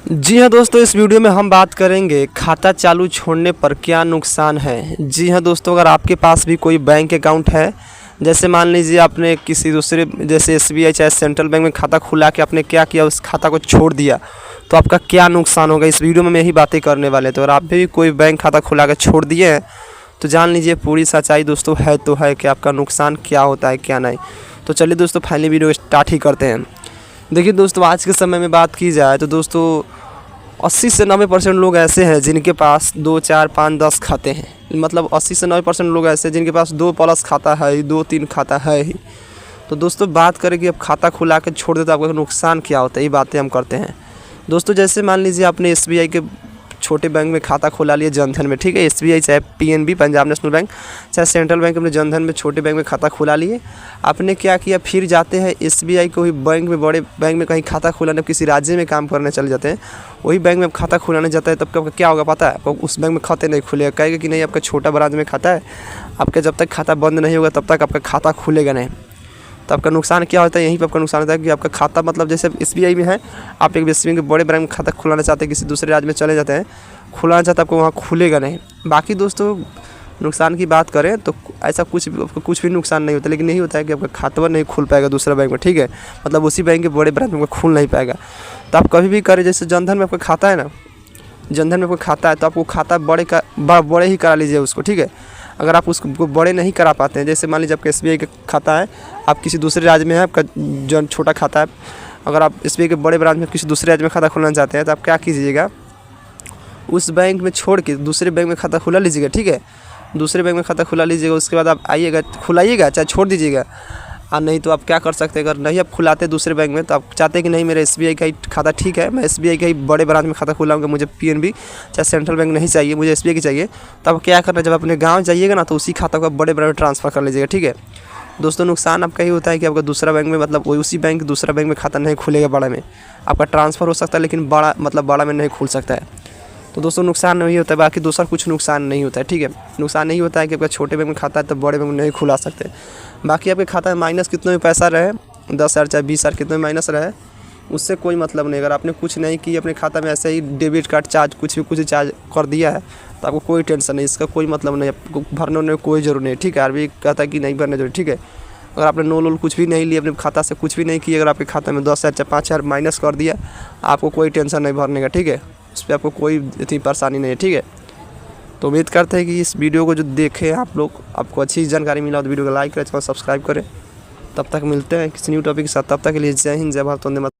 जी हाँ दोस्तों, इस वीडियो में हम बात करेंगे खाता चालू छोड़ने पर क्या नुकसान है। जी हाँ दोस्तों, अगर आपके पास भी कोई बैंक अकाउंट है, जैसे मान लीजिए आपने किसी दूसरे जैसे एसबीआई चाहे सेंट्रल बैंक में खाता खुला के आपने क्या किया, उस खाता को छोड़ दिया, तो आपका क्या नुकसान होगा। इस वीडियो में मैं यही बातें करने वाले। तो अगर आप भी कोई बैंक खाता खुला के छोड़ दिए हैं तो जान लीजिए पूरी सच्चाई दोस्तों है तो है कि आपका नुकसान क्या होता है क्या नहीं। तो चलिए दोस्तों फाइनली वीडियो स्टार्ट ही करते हैं। देखिए दोस्तों, आज के समय में बात की जाए तो दोस्तों 80 से 90% लोग ऐसे हैं जिनके पास 2, 4, 5, 10 खाते हैं। मतलब 80 से 90% लोग ऐसे हैं जिनके पास 2 प्लस खाता है ही, 2, 3 खाता है ही। तो दोस्तों बात करें कि अब खाता खुला के छोड़ दे तो आपका नुकसान क्या होता है, ये बातें हम करते हैं। दोस्तों जैसे मान लीजिए आपने एसबीआई के छोटे बैंक में खाता खुला लिया, जनधन में, ठीक है। एसबीआई चाहे पीएनबी पंजाब नेशनल बैंक चाहे सेंट्रल बैंक, अपने जनधन में छोटे बैंक में खाता खुला लिए। आपने क्या किया, फिर जाते हैं एसबीआई को ही बैंक में, बड़े बैंक में कहीं खाता खुलाने, किसी राज्य में काम करने चले जाते हैं, वही बैंक में खाता खुलाने जाता है, तब क्या होगा पता है आपको, उस बैंक में खाते नहीं खुलेगा। कहेगा कि नहीं आपका छोटा ब्रांच में खाता है, आपका जब तक खाता बंद नहीं होगा तब तक आपका खाता खुलेगा नहीं। तो आपका नुकसान क्या होता है, यहीं पर आपका नुकसान होता है कि आपका खाता, मतलब जैसे एसबीआई में है, आप एक एसबीआई के बड़े बैंक में खाता खुलाना चाहते हैं, किसी दूसरे राज्य में चले जाते हैं, खुलाना चाहते हैं, आपको वहाँ खुलेगा नहीं। बाकी दोस्तों नुकसान की बात करें तो ऐसा कुछ भी नुकसान नहीं होता, लेकिन यही होता है कि आपका खाता नहीं खुल पाएगा दूसरा बैंक में, ठीक है। मतलब उसी बैंक के बड़े ब्रांच में खुल नहीं पाएगा। तो आप कभी भी करें, जैसे जनधन में आपका खाता है ना, जनधन में आपका खाता है तो आपको खाता बड़े ही करा लीजिए उसको, ठीक है। अगर आप उसको बड़े नहीं करा पाते हैं, जैसे मान लीजिए आपका एसबीआई का खाता है, आप किसी दूसरे राज्य में है, आपका जो छोटा खाता है, अगर आप एसबीआई के बड़े ब्रांच में किसी दूसरे राज्य में खाता खुलाना चाहते हैं तो आप क्या कीजिएगा, उस बैंक में छोड़ के दूसरे बैंक में खाता खुला लीजिएगा, ठीक है। दूसरे बैंक में खाता खुला लीजिएगा, उसके बाद आप आइएगा, खुलाइएगा, चाहे छोड़ दीजिएगा। और नहीं तो आप क्या कर सकते हैं, अगर नहीं आप खुलाते दूसरे बैंक में, तो आप चाहते हैं कि नहीं मेरा एसबीआई का ही खाता ठीक है, मैं एसबीआई का ही बड़े ब्रांच में खाता खुलाऊंगा, मुझे पीएनबी चाहे सेंट्रल बैंक नहीं चाहिए, मुझे एसबीआई की चाहिए। तो आप क्या करना है, जब अपने गाँव जाइएगा ना तो उसी खाता को आप बड़े ब्रांच में ट्रांसफ़र कर लीजिएगा, ठीक है। दोस्तों नुकसान आपका ही होता है कि आपका दूसरा बैंक में, मतलब उसी बैंक दूसरा बैंक में खाता नहीं खुलेगा, बड़ा में आपका ट्रांसफ़र हो सकता है, लेकिन बड़ा में नहीं खुल सकता है। तो दोस्तों नुकसान नहीं होता है, बाकी दूसरा कुछ नुकसान नहीं होता है, ठीक है। नुकसान नहीं होता है कि आपका छोटे बैंक में खाता है तो बड़े बैंक में नहीं खुला सकते। बाकी आपके खाता में माइनस कितने भी पैसा रहे, 10,000 चाहे 20,000 कितने माइनस रहे, उससे कोई मतलब नहीं। अगर आपने कुछ नहीं किया, अपने खाता में ऐसे ही डेबिट कार्ड चार्ज कुछ चार्ज कर दिया है तो आपको कोई टेंशन नहीं, इसका कोई मतलब नहीं, आपको भरने में कोई ज़रूरत नहीं, ठीक है। आरबीआई कहता है कि नहीं भरने जरूरी, ठीक है। अगर आपने नोल कुछ भी नहीं लिया, अपने खाता से कुछ भी नहीं किया, अगर आपके खाते में 10,000 चाहे 5,000 माइनस कर दिया, आपको कोई टेंशन नहीं भरने का, ठीक है। उस पर आपको कोई इतनी परेशानी नहीं है, ठीक है। तो उम्मीद करते हैं कि इस वीडियो को जो देखें आप लोग, आपको अच्छी जानकारी मिला तो वीडियो को लाइक करें, चैनल सब्सक्राइब करें। तब तक मिलते हैं किसी न्यू टॉपिक के साथ, तब तक के लिए जय हिंद, जय भारत, वंदे मातरम।